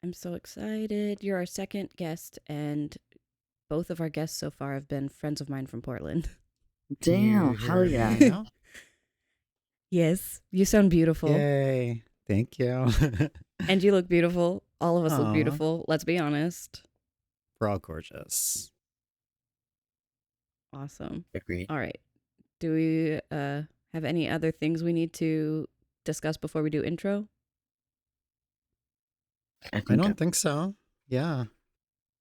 I'm so excited. You're our second guest, and both of our guests so far have been friends of mine from Portland. Can you Damn, hell hear me yeah. now? Yes, you sound beautiful, Yay. Thank you. and you look beautiful. All of us look Aw, beautiful. Let's be honest. we're all gorgeous. Awesome. Agreed. All right. Do we have any other things we need to discuss before we do intro? I I think don't think so. Yeah.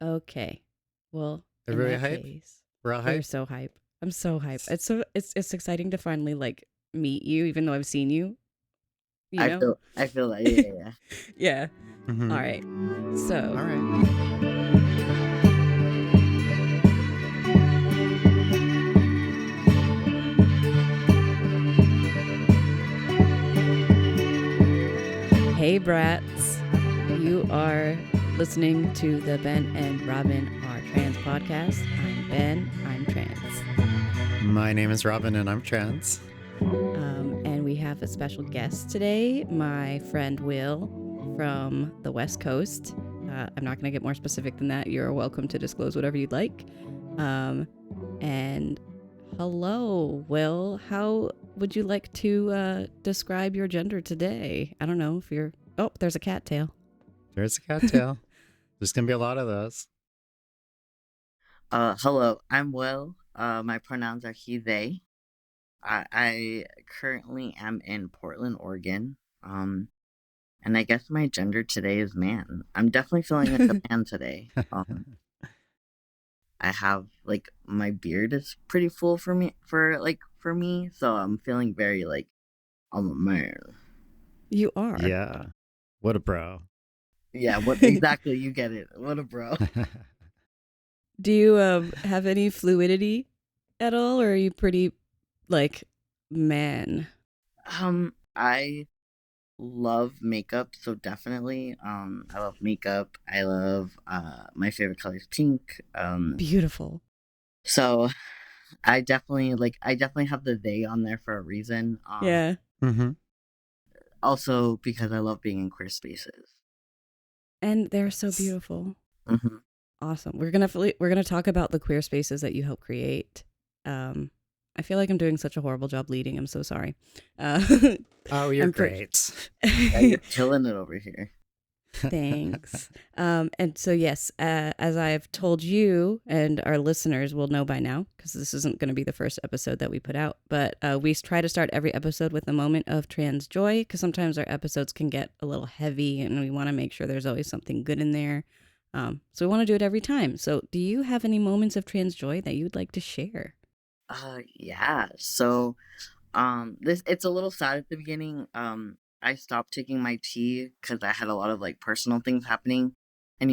Okay. Well, in Everybody that hype? case, We're all we're hype? so hype. I'm so hype. It's exciting to finally like meet you, even though I've seen you. You know. I feel that. Yeah. Yeah. All Mm-hmm. right. So, All right. hey, brats. You are listening to the Ben and Robin Are Trans podcast. I'm Ben. I'm trans. My name is Robin and I'm trans. And we have a special guest today, my friend Will from the West Coast. I'm not going to get more specific than that. You're welcome to disclose whatever you'd like. And hello, Will. How would you like to describe your gender today? I don't know if you're. Oh, there's a cattail. There's a cattail. There's going to be a lot of those. Hello, I'm Will. My pronouns are he, they. I currently am in Portland, Oregon. And I guess my gender today is man. I'm definitely feeling like a man today. I have like my beard is pretty full for me, so I'm feeling very like I'm a man. You are. Yeah. What a bro. Yeah, what exactly? You get it. What a bro. Do you have any fluidity at all, or are you pretty like man? I love makeup, so definitely. I love makeup. I love my favorite color is pink. Beautiful. So I definitely have the they on there for a reason. Yeah. Mm-hmm. Also because I love being in queer spaces. And they're so beautiful. Mm-hmm. Awesome. We're gonna talk about the queer spaces that you help create. I feel like I'm doing such a horrible job leading. I'm so sorry. Oh, you're I'm great. Yeah, you're killing it over here. Thanks. And so yes, as I've told you and our listeners will know by now, because this isn't going to be the first episode that we put out, but we try to start every episode with a moment of trans joy, because sometimes our episodes can get a little heavy, and we want to make sure there's always something good in there. So we want to do it every time. So do you have any moments of trans joy that you'd like to share? Yeah. So, it's a little sad at the beginning. I stopped taking my tea because I had a lot of like personal things happening, and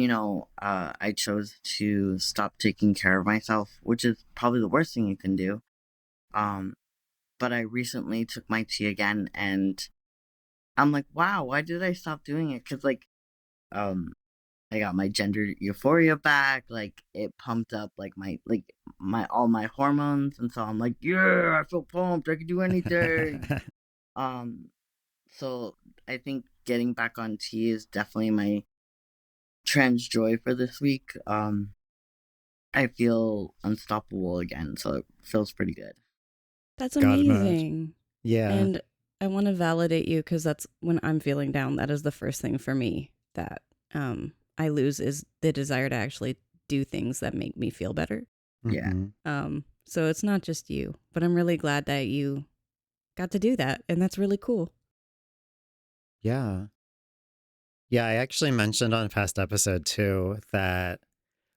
I chose to stop taking care of myself, which is probably the worst thing you can do. Um, but I recently took my tea again, and I'm like, wow, why did I stop doing it? Because um, I got my gender euphoria back. Like it pumped up my all my hormones, and so I'm like, yeah, I feel pumped. I can do anything. um, so I think getting back on tea is definitely my trans joy for this week. I feel unstoppable again, so it feels pretty good. That's God mode. amazing. Yeah. And I want to validate you, because that's when I'm feeling down. That is the first thing for me that I lose, is the desire to actually do things that make me feel better. Yeah. Mm-hmm. So it's not just you, but I'm really glad that you got to do that, and that's really cool. Yeah. Yeah, I actually mentioned on a past episode too that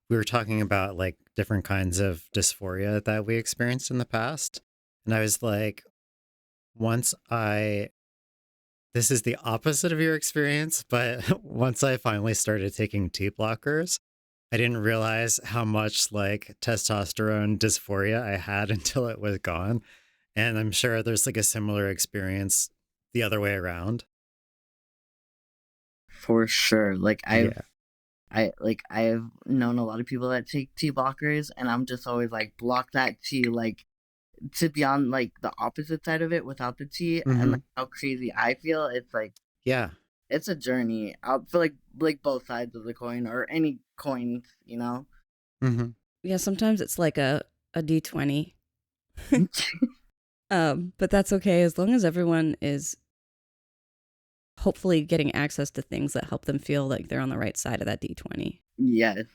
we were talking about like different kinds of dysphoria that we experienced in the past. And I was like, once I, this is the opposite of your experience, but once I finally started taking T blockers, I didn't realize how much like testosterone dysphoria I had until it was gone. And I'm sure there's like a similar experience the other way around. For sure. Yeah. I've known a lot of people that take tea blockers, and I'm just always like, block that tea, like to be on like the opposite side of it without the tea, and Mm-hmm. like how crazy I feel. It's like Yeah. it's a journey. I feel like both sides of the coin or any coin, you know. Mm-hmm. Yeah, sometimes it's like a D20. But that's okay as long as everyone is hopefully getting access to things that help them feel like they're on the right side of that D20. Yes.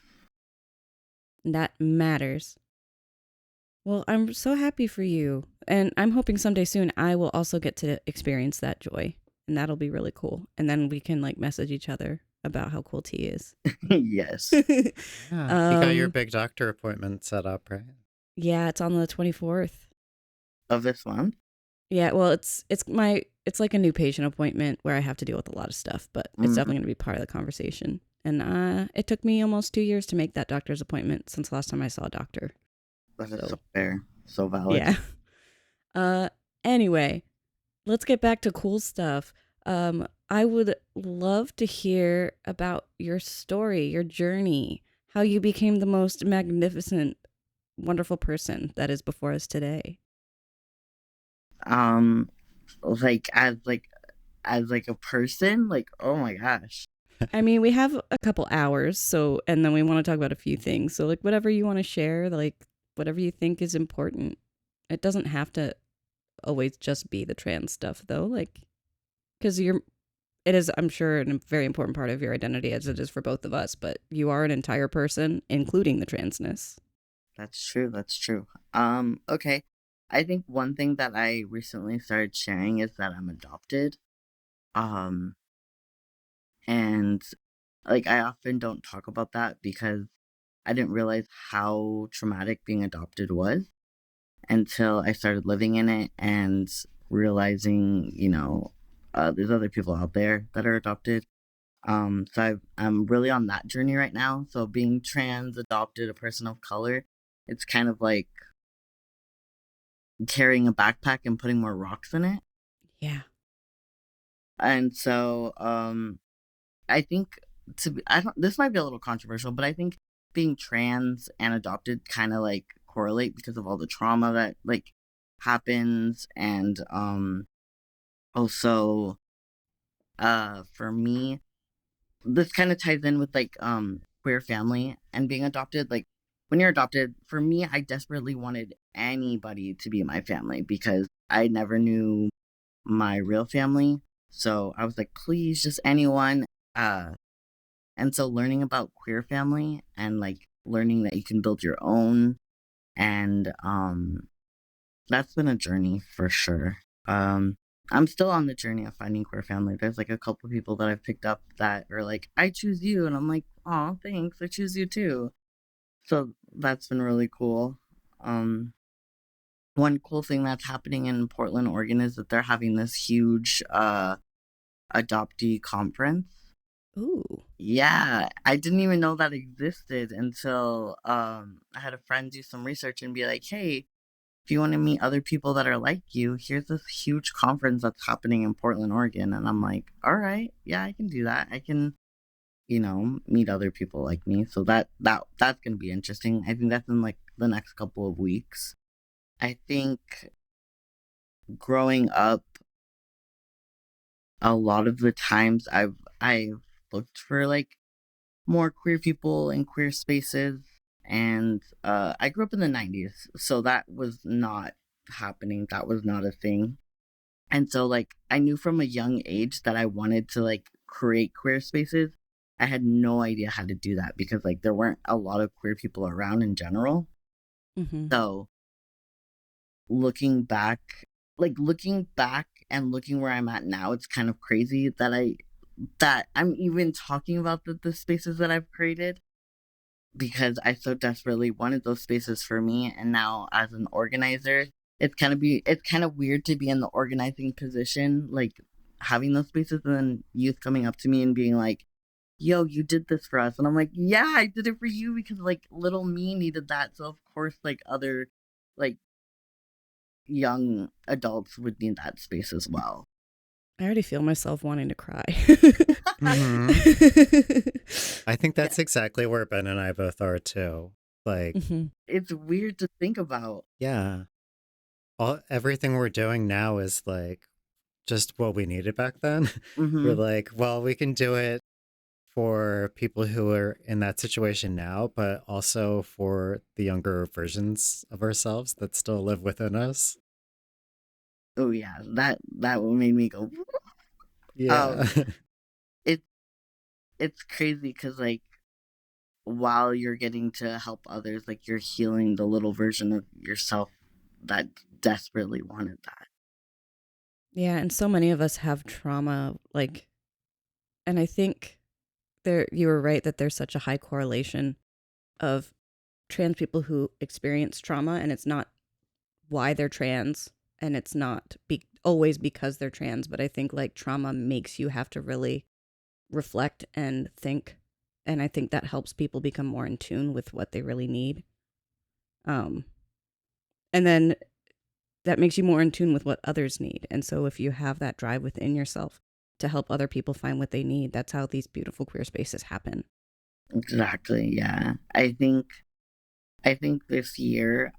That matters. Well, I'm so happy for you. And I'm hoping someday soon I will also get to experience that joy. And that'll be really cool. And then we can like message each other about how cool tea is. Yes. Yeah. You got your big doctor appointment set up, right? Yeah, it's on the 24th. Of this month? Yeah, well, it's like a new patient appointment where I have to deal with a lot of stuff, but it's definitely going to be part of the conversation. And it took me almost 2 years to make that doctor's appointment since last time I saw a doctor. That is so fair. So valid. Yeah. Anyway, let's get back to cool stuff. I would love to hear about your story, your journey, how you became the most magnificent, wonderful person that is before us today. Like as a person, like, oh my gosh. I mean, we have a couple hours, so, and then we want to talk about a few things. So like whatever you want to share, like whatever you think is important. It doesn't have to always just be the trans stuff though, like, because it is, I'm sure, a very important part of your identity as it is for both of us, but you are an entire person, including the transness. That's true. Okay. I think one thing that I recently started sharing is that I'm adopted. Um, and like I often don't talk about that because I didn't realize how traumatic being adopted was until I started living in it and realizing, there's other people out there that are adopted. I'm really on that journey right now. So being trans, adopted, a person of color, it's kind of like carrying a backpack and putting more rocks in it. Yeah. And so, I think this might be a little controversial, but I think being trans and adopted kind of like correlate because of all the trauma that like happens. And, also, for me, this kind of ties in with like queer family and being adopted. Like when you're adopted, for me, I desperately wanted anybody to be my family because I never knew my real family. So I was like, please, just anyone. And so learning about queer family and like learning that you can build your own, and that's been a journey for sure. I'm still on the journey of finding queer family. There's like a couple people that I've picked up that are like, I choose you. And I'm like, oh, thanks. I choose you too. So that's been really cool. One cool thing that's happening in Portland, Oregon is that they're having this huge adoptee conference. Ooh. Yeah, I didn't even know that existed until I had a friend do some research and be like, hey, if you want to meet other people that are like you, here's this huge conference that's happening in Portland, Oregon. And I'm like, all right, yeah, I can do that. I can, meet other people like me. So that's gonna be interesting. I think that's in like the next couple of weeks. I think growing up, a lot of the times I've looked for like more queer people in queer spaces, and I grew up in the 90s, so that was not happening. That was not a thing. And so like I knew from a young age that I wanted to like create queer spaces. I had no idea how to do that because like there weren't a lot of queer people around in general. Mm-hmm. So looking back, and looking where I'm at now, it's kind of crazy that I'm even talking about the spaces that I've created because I so desperately wanted those spaces for me. And now as an organizer, it's kind of weird to be in the organizing position, like having those spaces and then youth coming up to me and being like, yo, you did this for us. And I'm like, yeah, I did it for you because like little me needed that. So of course like other like young adults would need that space as well. I already feel myself wanting to cry. Mm-hmm. I think that's exactly where Ben and I both are too. Like, it's weird to think about. Yeah. Everything we're doing now is like just what we needed back then. We're Mm-hmm. like, well, we can do it for people who are in that situation now, but also for the younger versions of ourselves that still live within us. Oh yeah, that one made me go. Yeah. Um, it it's crazy because like while you're getting to help others, like you're healing the little version of yourself that desperately wanted that. Yeah, and so many of us have trauma, like, and I think you were right that there's such a high correlation of trans people who experience trauma, and it's not why they're trans, and it's not always because they're trans, but I think like trauma makes you have to really reflect and think, and I think that helps people become more in tune with what they really need. Um, and then that makes you more in tune with what others need. And so if you have that drive within yourself to help other people find what they need, that's how these beautiful queer spaces happen. Exactly. Yeah. I think this year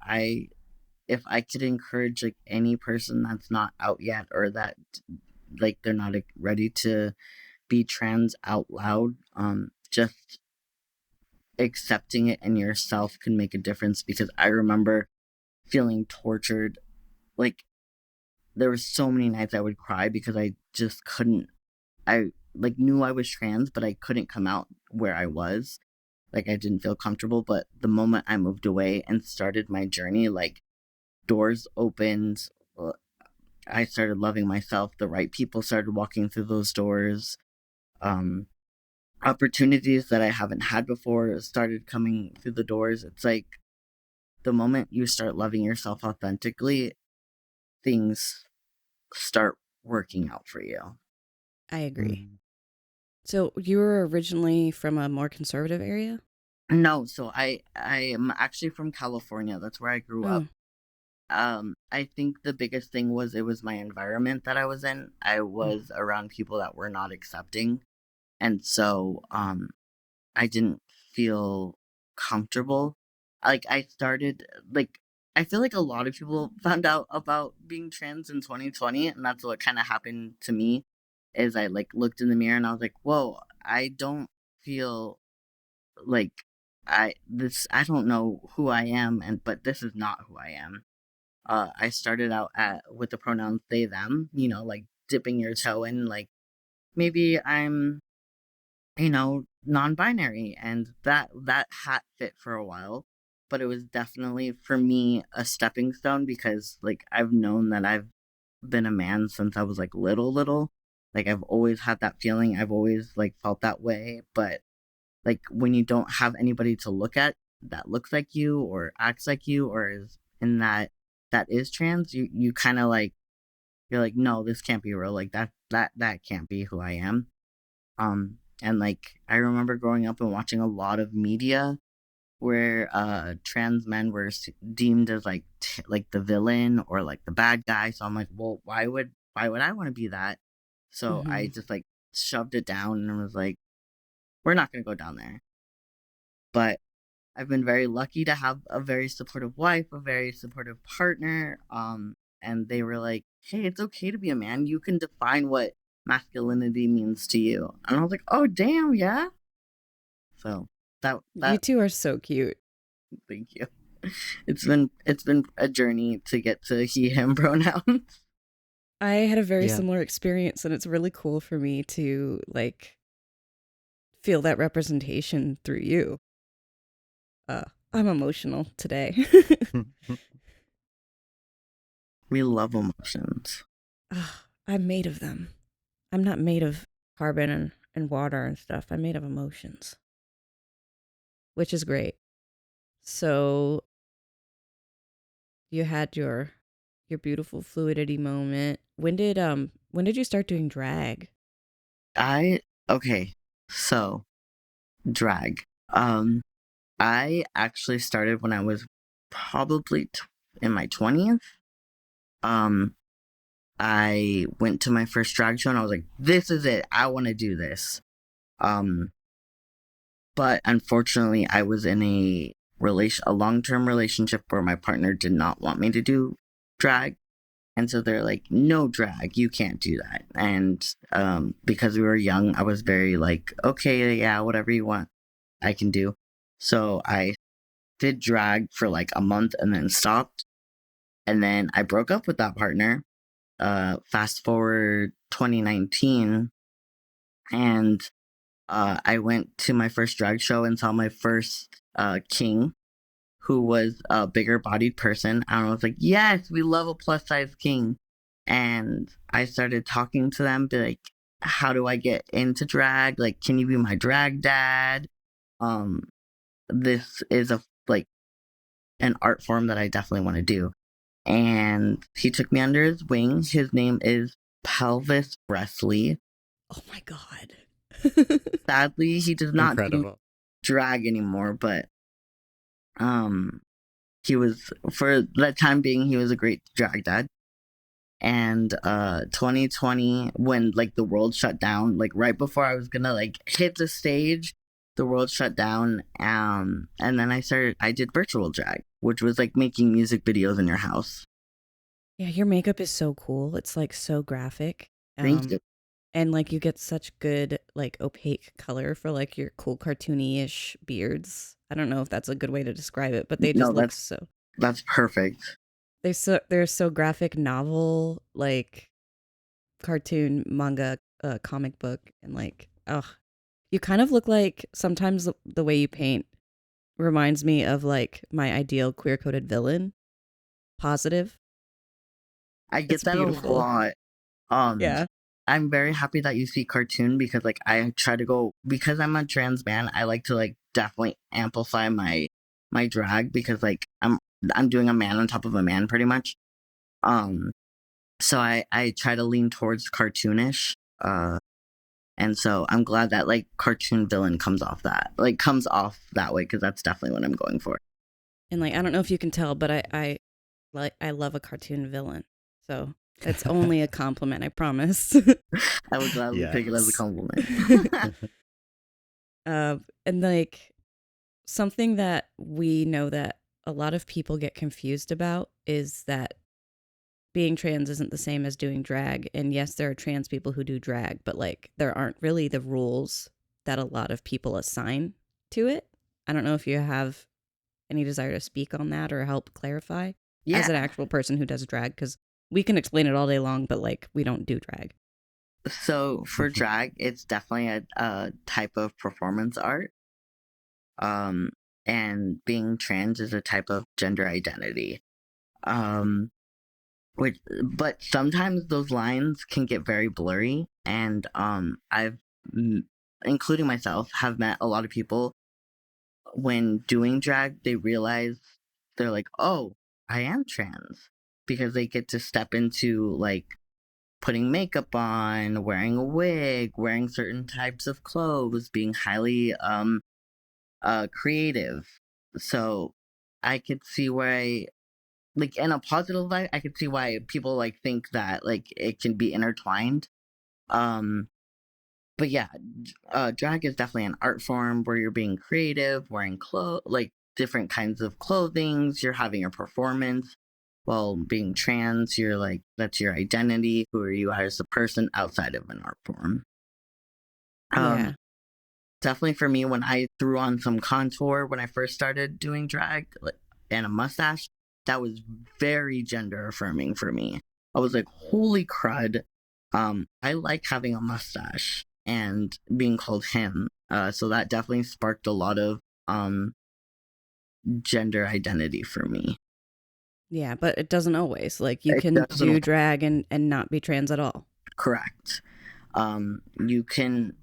if I could encourage like any person that's not out yet or that like they're not like, ready to be trans out loud, just accepting it in yourself can make a difference because I remember feeling tortured. Like there were so many nights I would cry because I just couldn't. I like knew I was trans, but I couldn't come out where I was. Like I didn't feel comfortable. But the moment I moved away and started my journey, like doors opened. I started loving myself. The right people started walking through those doors. Um, Opportunities that I haven't had before started coming through the doors. It's like the moment you start loving yourself authentically, things start working out for you. I agree. Mm. So you were originally from a more conservative area? No, so I am actually from California. That's where I grew up. Oh. I think the biggest thing was it was my environment that I was in. I Mm. was around people that were not accepting, and so I didn't feel comfortable. Like I started like I feel like a lot of people found out about being trans in 2020, and that's what kind of happened to me. Is I like looked in the mirror and I was like, "Whoa, I don't feel like I don't know who I am, and but this is not who I am." I started out at with the pronouns they them, like dipping your toe in, like maybe I'm non-binary, and that hat fit for a while, but it was definitely for me a stepping stone because like I've known that I've been a man since I was like little. Like I've always had that feeling. I've always like felt that way, but like when you don't have anybody to look at that looks like you or acts like you or is in that is trans, you kind of like you're like, no, this can't be real. Like that can't be who I am. And like I remember growing up and watching a lot of media where trans men were deemed as like like the villain or like the bad guy. So I'm like, well, why would I want to be that? So I Mm-hmm. just like shoved it down and was like, we're not gonna go down there. But I've been very lucky to have a very supportive wife, a very supportive partner. And they were like, hey, it's okay to be a man. You can define what masculinity means to you. And I was like, oh damn, yeah. So You that two are so cute. thank you. It's been a journey to get to he him pronouns. I had a very Yeah. similar experience, and it's really cool for me to like feel that representation through you. Uh, I'm emotional today. We love emotions. I'm made of them. I'm not made of carbon and water and stuff. I'm made of emotions, which is great. So you had your beautiful fluidity moment. When did you start doing drag? I okay, so drag. I actually started when I was probably in my 20s. Um, I went to my first drag show and I was like, this is it. I want to do this. Um, but unfortunately, I was in a long-term relationship where my partner did not want me to do drag. And so they're like, no drag, you can't do that. And because we were young, I was very like, okay, yeah, whatever you want, I can do. So I did drag for like a month and then stopped. And then I broke up with that partner. Fast forward 2019, and I went to my first drag show and saw my first king, who was a bigger bodied person. And I was like, yes, we love a plus size king. And I started talking to them, be like, how do I get into drag? Like, can you be my drag dad? Um, this is a like an art form that I definitely want to do. And he took me under his wing. His name is Pelvis Bresley. Oh my God. Sadly, he does not do Incredible. drag anymore, but he was, for that time being, he was a great drag dad. And 2020, when like the world shut down, like right before I was gonna like hit the stage, the world shut down. And then I did virtual drag, which was like making music videos in your house. Yeah, your makeup is so cool. It's like so graphic. Thank you. And like you get such good like opaque color for like your cool cartoony-ish beards. I don't know if that's a good way to describe it, but they just look so. That's perfect. They're so graphic novel, like cartoon, manga, comic book, and like, oh, you kind of look like sometimes the way you paint reminds me of like my ideal queer-coded villain. Positive. I get It's that beautiful. a lot. Yeah. I'm very happy that you see cartoon, because like I try to go, because I'm a trans man, I like to like definitely amplify my drag, because like I'm doing a man on top of a man pretty much. So I try to lean towards cartoonish. And so I'm glad that like cartoon villain comes off that way, because that's definitely what I'm going for. And like I don't know if you can tell, but I love a cartoon villain. So it's only a compliment, I promise. I would gladly take it as a Yes. compliment. And like something that we know that a lot of people get confused about is that being trans isn't the same as doing drag. And yes, there are trans people who do drag, but like there aren't really the rules that a lot of people assign to it. I don't know if you have any desire to speak on that or help clarify Yeah. as an actual person who does drag, because we can explain it all day long, but like we don't do drag. So for drag, it's definitely a type of performance art. And being trans is a type of gender identity. But sometimes those lines can get very blurry, and including myself, have met a lot of people when doing drag, they realize they're like, oh, I am trans, because they get to step into like putting makeup on, wearing a wig, wearing certain types of clothes, being highly creative. So I could see why, like in a positive light, I could see why people like think that like it can be intertwined. But yeah, drag is definitely an art form where you're being creative, wearing like different kinds of clothings, you're having a performance. While being trans, you're like, that's your identity. Who are you as a person outside of an art form? Yeah. Definitely for me, when I threw on some contour when I first started doing drag, like, and a mustache, that was very gender affirming for me. I was like, holy crud. I like having a mustache and being called him. So that definitely sparked a lot of gender identity for me. Yeah, but it doesn't always. Like you can do drag and not be trans at all. Correct.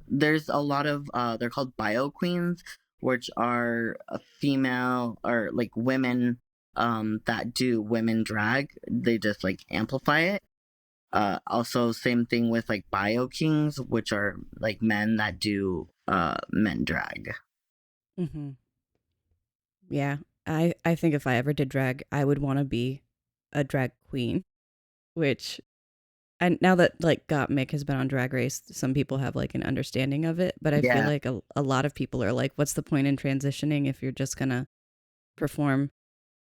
There's a lot of they're called bio queens, which are a female or like women that do women drag. They just like amplify it. Also same thing with like bio kings, which are like men that do men drag. Mm-hmm. Yeah, I think if I ever did drag, I would want to be a drag queen, which, and now that like Gottmik has been on Drag Race, some people have like an understanding of it, but I feel like a lot of people are like, what's the point in transitioning if you're just gonna perform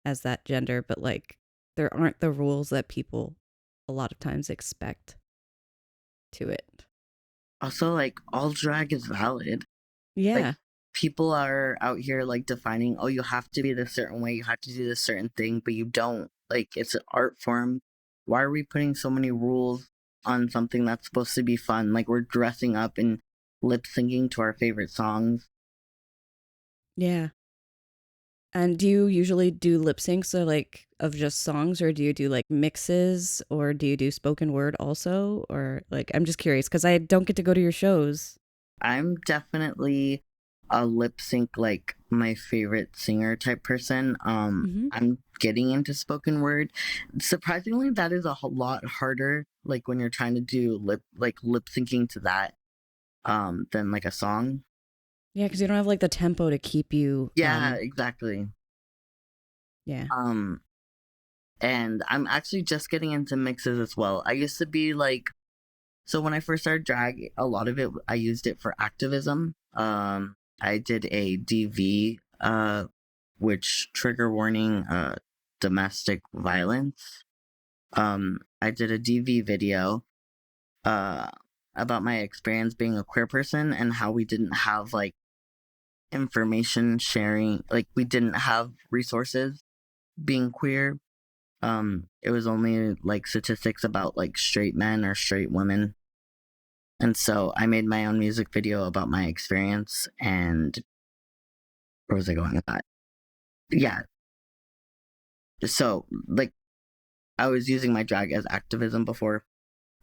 as that gender? But like there aren't the rules that people a lot of times expect to it. Also, like, all drag is valid. Like, Yeah. people are out here, like, defining, oh, you have to be this certain way, you have to do this certain thing, but you don't. Like, it's an art form. Why are we putting so many rules on something that's supposed to be fun? Like, we're dressing up and lip syncing to our favorite songs. Yeah. And do you usually do lip syncs or like of just songs, or do you do like mixes, or do you do spoken word also? Or like, I'm just curious because I don't get to go to your shows. I'm definitely a lip sync, like, my favorite singer type person. Mm-hmm. I'm getting into spoken word. Surprisingly, that is a lot harder, like, when you're trying to do lip syncing to that, than like a song. Yeah, because you don't have like the tempo to keep you. Yeah, exactly. Yeah. And I'm actually just getting into mixes as well. I used to be like, so when I first started drag, a lot of it I used it for activism. I did a DV, which trigger warning, domestic violence. I did a DV video, uh, about my experience being a queer person and how we didn't have like information sharing, like we didn't have resources being queer. It was only like statistics about like straight men or straight women. And so I made my own music video about my experience. And where was I going with that? Yeah. So, like, I was using my drag as activism before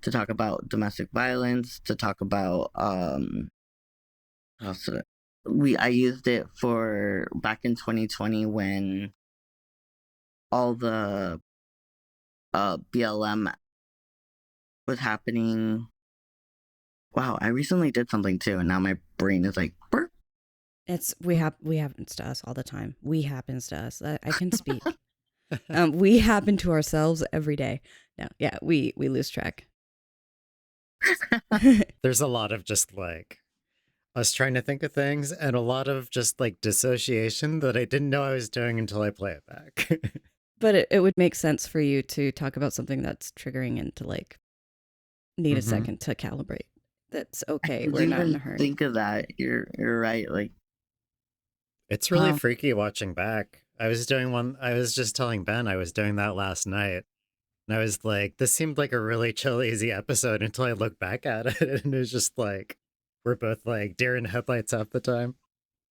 to talk about domestic violence, to talk about, also, I used it for back in 2020 when all the BLM was happening. Wow, I recently did something too, and now my brain is like, burp. We happens to us all the time. We happens to us. I can speak. We happen to ourselves every day. No, yeah, we lose track. There's a lot of just like us trying to think of things and a lot of just like dissociation that I didn't know I was doing until I play it back. But it would make sense for you to talk about something that's triggering and to like need a second to calibrate. That's okay. I We're didn't not in a even hurry. think of that. You're right. Like, It's really freaky watching back. I was just telling Ben I was doing that last night. And I was like, this seemed like a really chill, easy episode until I looked back at it. And it was just like, we're both like deer in headlights half the time.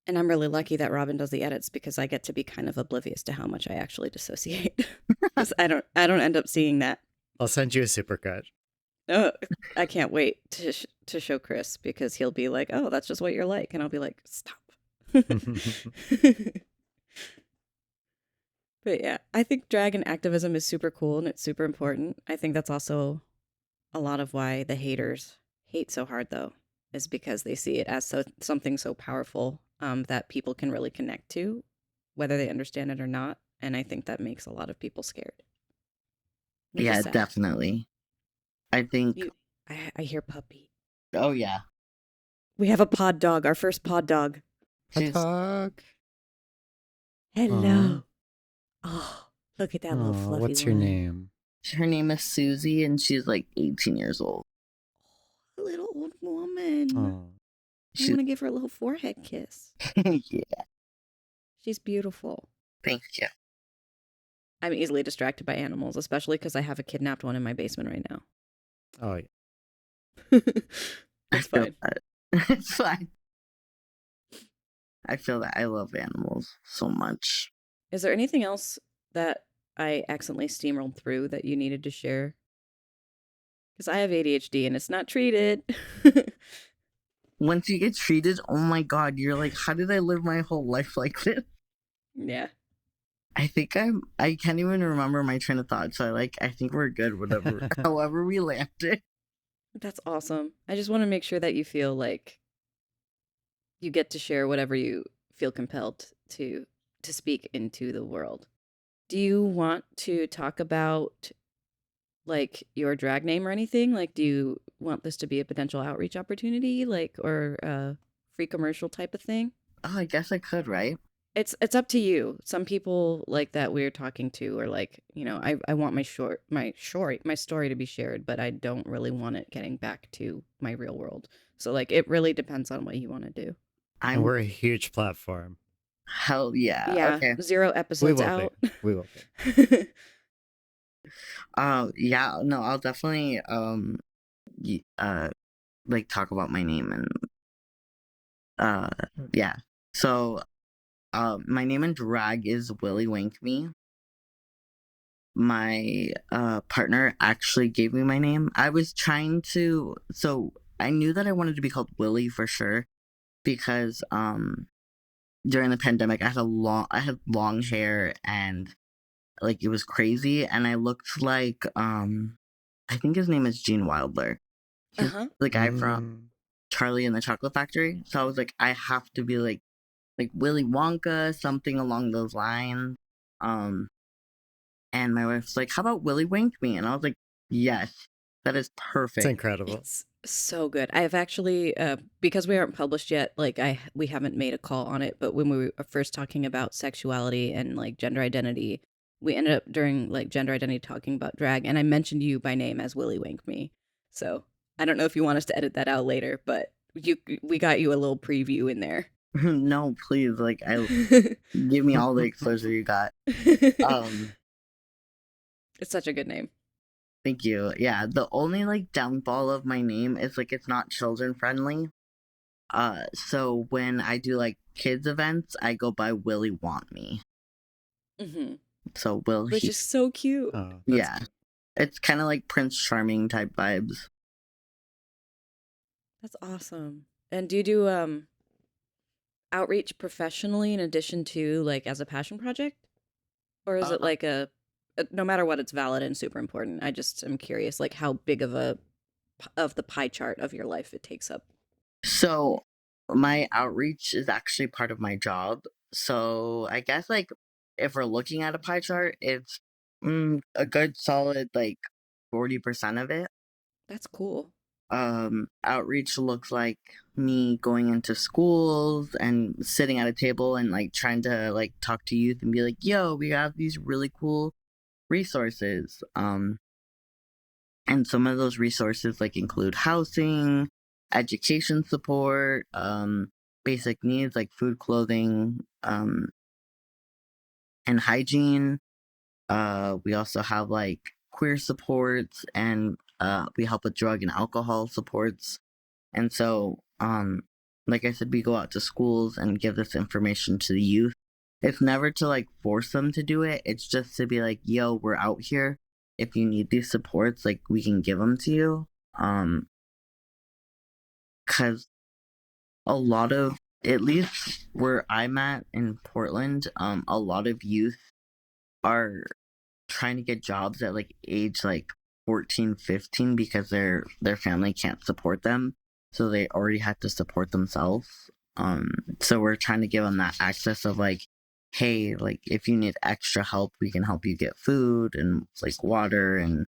And I'm really lucky that Robin does the edits because I get to be kind of oblivious to how much I actually dissociate. Because I don't end up seeing that. I'll send you a supercut. Oh, I can't wait to show Chris because he'll be like, "Oh, that's just what you're like," and I'll be like, "Stop." But yeah, I think drag and activism is super cool and it's super important. I think that's also a lot of why the haters hate so hard, though, is because they see it as something so powerful that people can really connect to, whether they understand it or not. And I think that makes a lot of people scared. yeah, definitely. I think. I hear puppy. Oh yeah. We have a pod dog. Our first pod dog. Dog. Hello. Oh, look at that little fluffy what's your one. name? Her name is Susie, and she's like 18 years old. A little old woman. I want to give her a little forehead kiss. Yeah. She's beautiful. Thank you. I'm easily distracted by animals, especially because I have a kidnapped one in my basement right now. Oh, yeah. It's fine. It's fine. I feel that I love animals so much. Is there anything else that I accidentally steamrolled through that you needed to share? Because I have ADHD and it's not treated. Once you get treated, oh my god, you're like, how did I live my whole life like this? Yeah. I think I can't even remember my train of thought, so I think we're good, whatever, however we landed. That's awesome. I just want to make sure that you feel like you get to share whatever you feel compelled to speak into the world. Do you want to talk about like your drag name or anything? Like, do you want this to be a potential outreach opportunity, like, or a free commercial type of thing? Oh, I guess I could, right? It's up to you. Some people like that we're talking to are like, I want my story to be shared, but I don't really want it getting back to my real world. So like it really depends on what you want to do. And I'm we're a huge platform. hell yeah. Yeah, Okay. 0 We episodes will be. out. We will be. Yeah, no, I'll definitely y- uh like talk about my name and uh yeah. So my name in drag is Willy Wankme. My partner actually gave me my name. I was trying to, so I knew that I wanted to be called Willy for sure because during the pandemic I had long hair and like it was crazy and I looked like I think his name is Gene Wilder. He's Uh-huh. the guy from Mm. Charlie and the Chocolate Factory. So I was like, I have to be like Willy Wonka, something along those lines. Um, and my wife's like, "How about Willy Wankme?" And I was like, "Yes, that is It's perfect." incredible. It's so good. I've actually, because we aren't published yet, like we haven't made a call on it. But when we were first talking about sexuality and like gender identity, we ended up during like gender identity talking about drag, and I mentioned you by name as Willy Wankme. So I don't know if you want us to edit that out later, but we got you a little preview in there. No, please, like I give me all the exposure you got. Um, It's such a good name. Thank you. Yeah, the only like downfall of my name is like it's not children friendly. So when I do like kids events, I go by Willy Want Me. Hmm. So Will Which he? is so cute. Oh, that's Yeah, it's kind of like Prince Charming type vibes. That's awesome. And do you do outreach professionally in addition to like as a passion project? Or is it Uh, like no matter what, it's valid and super important? I just am curious, like how big of the pie chart of your life it takes up. so my outreach is actually part of my job. So I guess like if we're looking at a pie chart, it's a good solid like 40% of it. That's cool. Outreach looks like me going into schools and sitting at a table and like trying to like talk to youth and be like, yo, we have these really cool resources. And some of those resources like include housing, education support, basic needs like food, clothing, and hygiene. We also have like queer supports and we help with drug and alcohol supports. And so, like I said, we go out to schools and give this information to the youth. It's never to like force them to do it. It's just to be like, yo, we're out here. If you need these supports, like we can give them to you. Cause a lot of, at least where I'm at in Portland, a lot of youth are trying to get jobs at like age like 14, 15 because their family can't support them. So they already had to support themselves. So we're trying to give them that access of like, hey, like if you need extra help, we can help you get food and like water and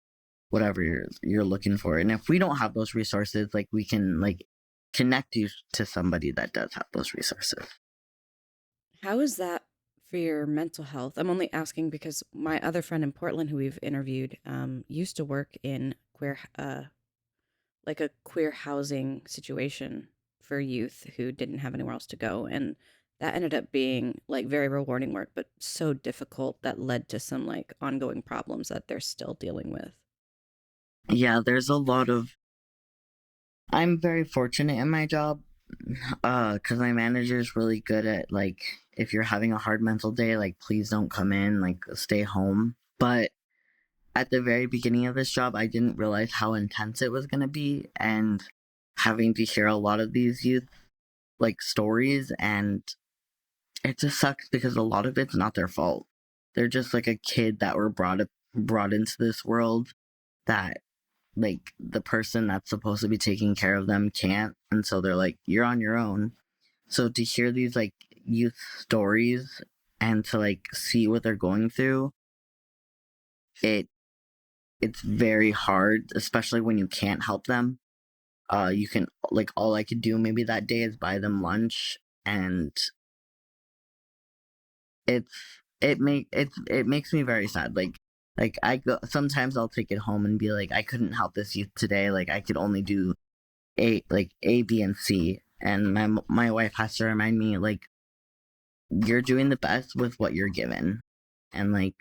whatever you're looking for. And if we don't have those resources, like we can like connect you to somebody that does have those resources. How is that for your mental health? I'm only asking because my other friend in Portland who we've interviewed used to work in like a queer housing situation for youth who didn't have anywhere else to go. And that ended up being like very rewarding work, but so difficult that led to some like ongoing problems that they're still dealing with. Yeah, there's a lot of I'm very fortunate in my job, because my manager is really good at like if you're having a hard mental day, like please don't come in, like stay home. But at the very beginning of this job, I didn't realize how intense it was gonna be, and having to hear a lot of these youth like stories, and it just sucks because a lot of it's not their fault. They're just like a kid that were brought into this world that like the person that's supposed to be taking care of them can't, and so they're like you're on your own. So to hear these like youth stories and to like see what they're going through, it it's very hard, especially when you can't help them. You can like all I could do maybe that day is buy them lunch, and it's it makes me very sad. Like I go sometimes I'll take it home and be like, I couldn't help this youth today. Like I could only do A, B, and C, and my wife has to remind me like you're doing the best with what you're given, and like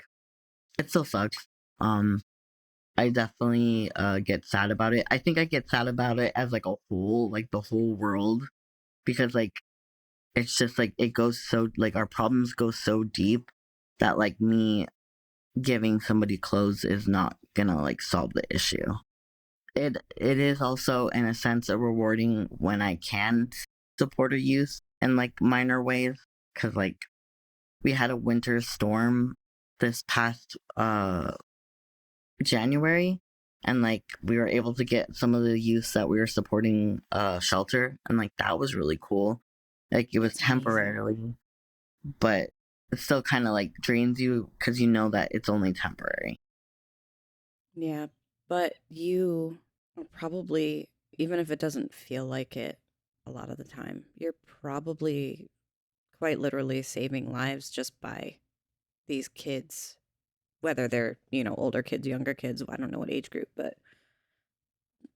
it still sucks. Um, I definitely get sad about it. I think I get sad about it as like a whole, like the whole world, because like it's just like it goes so like our problems go so deep that like me giving somebody clothes is not gonna like solve the issue. It is also in a sense a rewarding when I can support a youth in like minor ways, because like we had a winter storm this past January, and like we were able to get some of the youths that we were supporting shelter, and like that was really cool. Like it was That's amazing. temporarily, but it still kind of like drains you because you know that it's only temporary. Yeah, but you are probably, even if it doesn't feel like it a lot of the time, you're probably quite literally saving lives just by these kids, whether they're, older kids, younger kids, I don't know what age group, but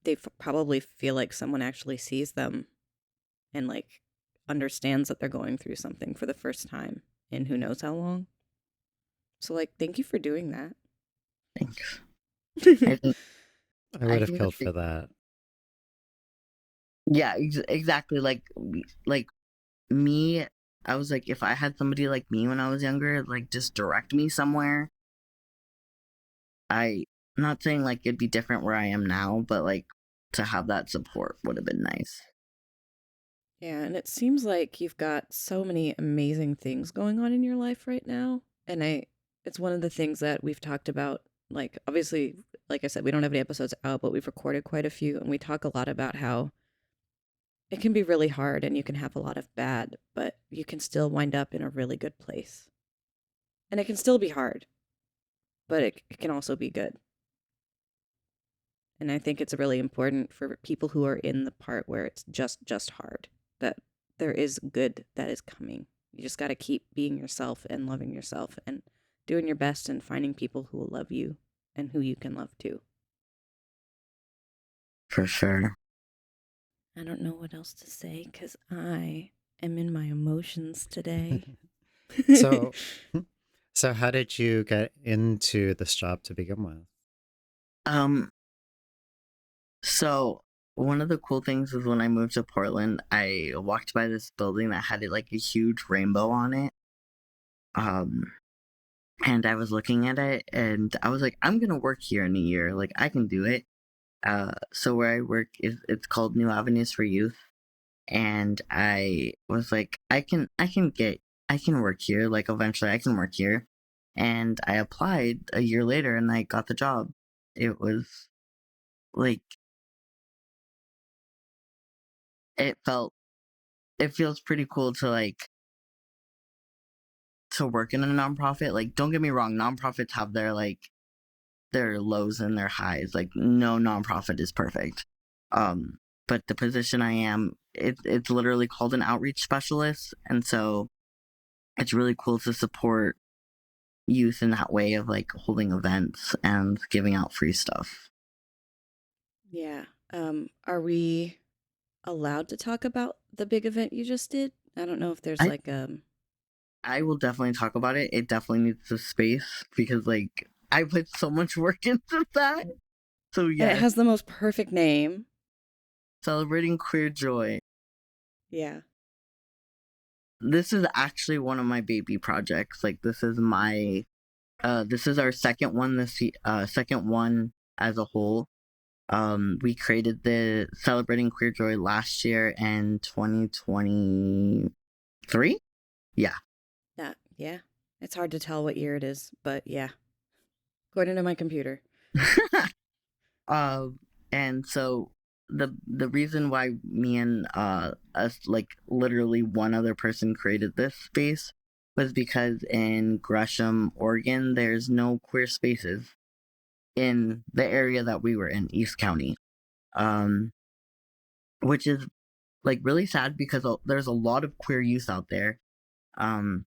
they probably feel like someone actually sees them and like understands that they're going through something for the first time in who knows how long. So like, thank you for doing that. Thanks. I think I would have that's killed for that. yeah, exactly. Like me, I was like, if I had somebody like me when I was younger, like just direct me somewhere. I'm not saying like it'd be different where I am now, but like to have that support would have been nice. Yeah, and it seems like you've got so many amazing things going on in your life right now. And it's one of the things that we've talked about. Like, obviously, like I said, we don't have any episodes out, but we've recorded quite a few. And we talk a lot about how it can be really hard and you can have a lot of bad, but you can still wind up in a really good place. And it can still be hard, but it can also be good. And I think it's really important for people who are in the part where it's just hard that there is good that is coming. You just got to keep being yourself and loving yourself and doing your best and finding people who will love you and who you can love too. For sure. I don't know what else to say because I am in my emotions today. So, so how did you get into this job to begin with? Um, so one of the cool things was when I moved to Portland, I walked by this building that had like a huge rainbow on it. Um, and I was looking at it and I was like, I'm gonna work here in a year. Like I can do it. So where I work is it's called New Avenues for Youth, and I was like, I can work here. Like eventually, I can work here, and I applied a year later, and I got the job. It was like it felt it feels pretty cool to like to work in a nonprofit. Like don't get me wrong, nonprofits have their like their lows and their highs. Like no nonprofit is perfect. Um, but the position I am, it's literally called an outreach specialist, and so it's really cool to support youth in that way of like holding events and giving out free stuff. Yeah. Are we allowed to talk about the big event you just did? I don't know if there's I like I will definitely talk about it. It definitely needs the space because like I put so much work into that. So and it yes, has the most perfect name. celebrating queer joy. Yeah. This is actually one of my baby projects. Like this is our second one second one as a whole. We created the Celebrating Queer Joy last year in 2023. Yeah. Yeah. It's hard to tell what year it is, but yeah. According to my computer. uh, and so the reason why me and us like literally one other person created this space was because in Gresham, Oregon, there's no queer spaces in the area that we were in, East County. Um, which is like really sad because there's a lot of queer youth out there. Um,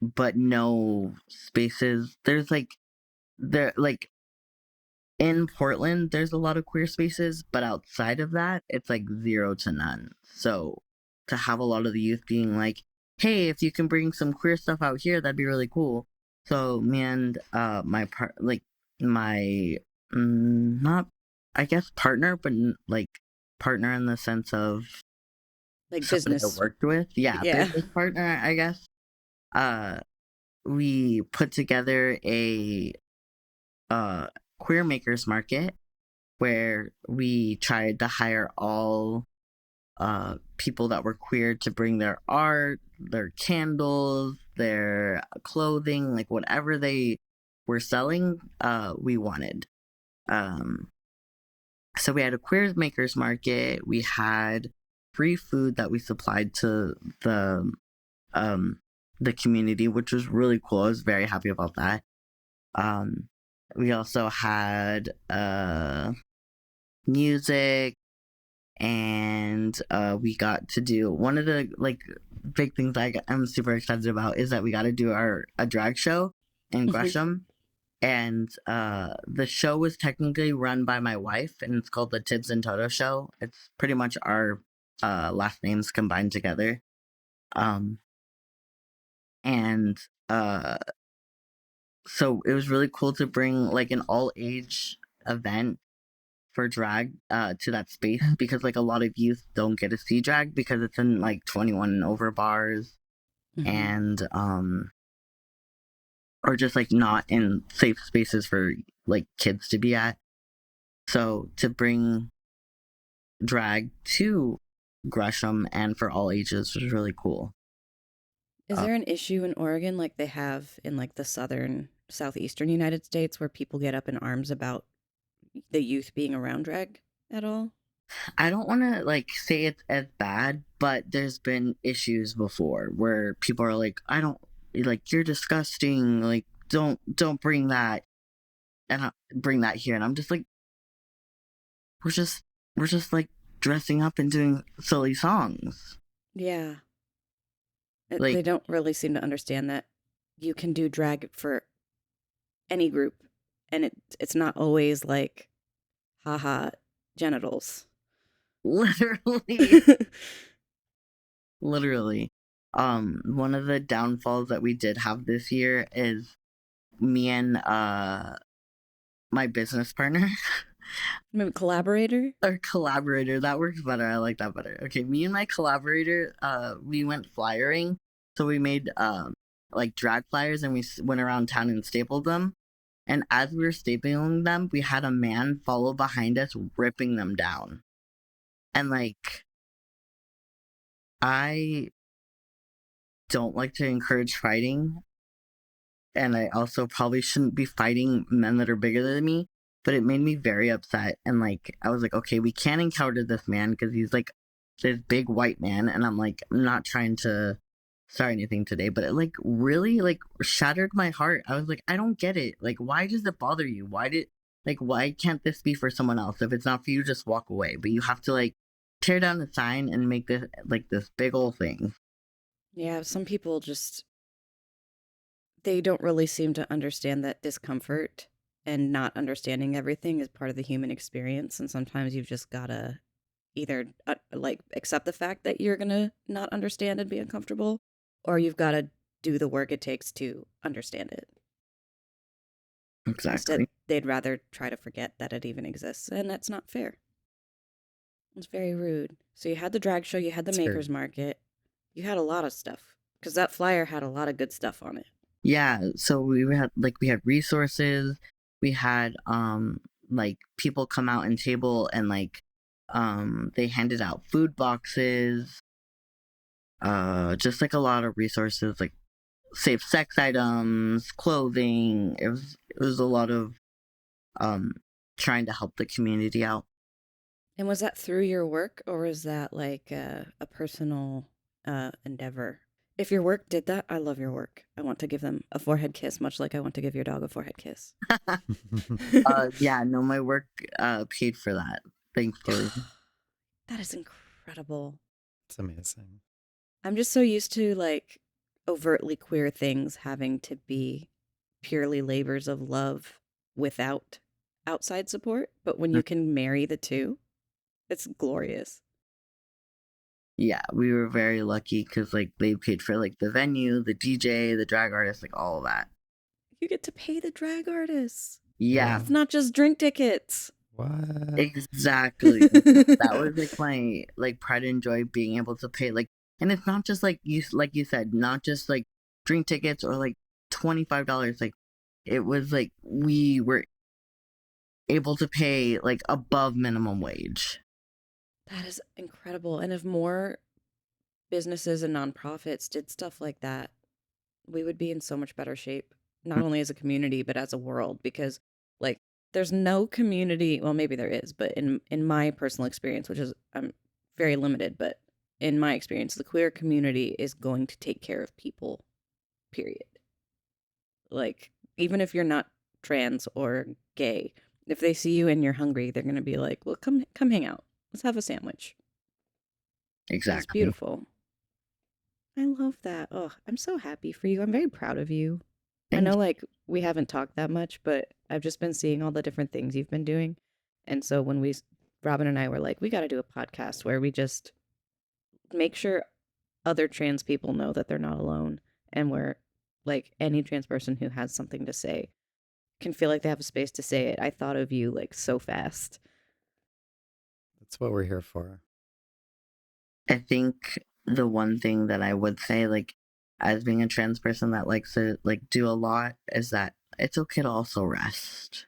but no spaces. There's like there like in Portland, there's a lot of queer spaces, but outside of that, it's like zero to none. So to have a lot of the youth being like, "Hey, if you can bring some queer stuff out here, that'd be really cool." So me and my my not I guess partner, but like partner in the sense of Like somebody I business. worked with, yeah, Yeah. business partner, I guess. Uh, we put together a uh queer makers market where we tried to hire all people that were queer to bring their art, their candles, their clothing, like whatever they were selling, we wanted. Um, so we had a queer makers market. We had free food that we supplied to um, the community, which was really cool. I was very happy about that. Um, we also had music, and we got to do one of the like big things I'm super excited about is that we got to do a drag show in Gresham, and the show was technically run by my wife, and it's called the Tibbs and Toto Show. It's pretty much our last names combined together, um, and uh, so it was really cool to bring like an all age event for drag to that space, because like a lot of youth don't get to see drag because it's in like 21 and over bars, and or just like not in safe spaces for like kids to be at. So to bring drag to Gresham and for all ages was really cool. Is there an issue in Oregon like they have in like the southeastern United States where people get up in arms about the youth being around drag at all? I don't want to like say it's as bad, but there's been issues before where people are like, I don't like, you're disgusting, like don't bring that, and bring that here, and I'm just like, we're just we're just like dressing up and doing silly songs. Yeah. Like They don't really seem to understand that you can do drag for any group, and it's not always like haha genitals. literally, literally. One of the downfalls that we did have this year is me and my business partner. Maybe collaborator? Or collaborator, that works better. I like that better. Okay, me and my collaborator, we went flyering. So we made like drag flyers, and we went around town and stapled them. And as we were stapling them, we had a man follow behind us, ripping them down. And like, I don't like to encourage fighting, and I also probably shouldn't be fighting men that are bigger than me, but it made me very upset. And like, I was like, okay, we can't encounter this man because he's like this big white man, and I'm like, I'm not trying to start anything today, but it like really like shattered my heart. I was like, I don't get it. Like, why does it bother you? Why can't this be for someone else? If it's not for you, just walk away. But you have to like tear down the sign and make this like this big old thing. Yeah, some people just they don't really seem to understand that discomfort and not understanding everything is part of the human experience, and sometimes you've just got to either like accept the fact that you're going to not understand and be uncomfortable, or you've got to do the work it takes to understand it. Exactly. Instead, they'd rather try to forget that it even exists, and that's not fair. It's very rude. So you had the drag show, you had the It's makers very market, you had a lot of stuff because that flyer had a lot of good stuff on it. Yeah, so we had resources, we had like people come out and table, and like they handed out food boxes, just like a lot of resources, like safe sex items, clothing. It was a lot of um trying to help the community out. And was that through your work, or was that like a personal endeavor? If your work did that, I love your work. I want to give them a forehead kiss, much like I want to give your dog a forehead kiss. Yeah, no, my work paid for that, thankfully. That is incredible. It's amazing. I'm just so used to like overtly queer things having to be purely labors of love without outside support. But when you can marry the two, it's glorious. Yeah, we were very lucky because like they paid for like the venue, the DJ, the drag artist, like all of that. You get to pay the drag artists. Yeah, It's not just drink tickets. What? exactly. That was like my like pride and joy being able to pay like, and it's not just like you said, not just like drink tickets or like $25. Like it was like we were able to pay like above minimum wage. That is incredible. And if more businesses and nonprofits did stuff like that, we would be in so much better shape, not only as a community, but as a world. Because, like, there's no community, well, maybe there is, but in my personal experience, which is very limited, but in my experience, the queer community is going to take care of people, period. Like, even if you're not trans or gay, if they see you and you're hungry, they're going to be like, well, come hang out. Let's have a sandwich. It's Exactly. beautiful. I love that. Oh, I'm so happy for you. I'm very proud of you. I Thank know, you. like, we haven't talked that much, but I've just been seeing all the different things you've been doing. And so when Robin and I were like, we got to do a podcast where we just make sure other trans people know that they're not alone, and where, like, any trans person who has something to say can feel like they have a space to say it. I thought of you, like, so fast. That's what we're here for. I think the one thing that I would say, like, as being a trans person that likes to like do a lot, is that it's okay to also rest.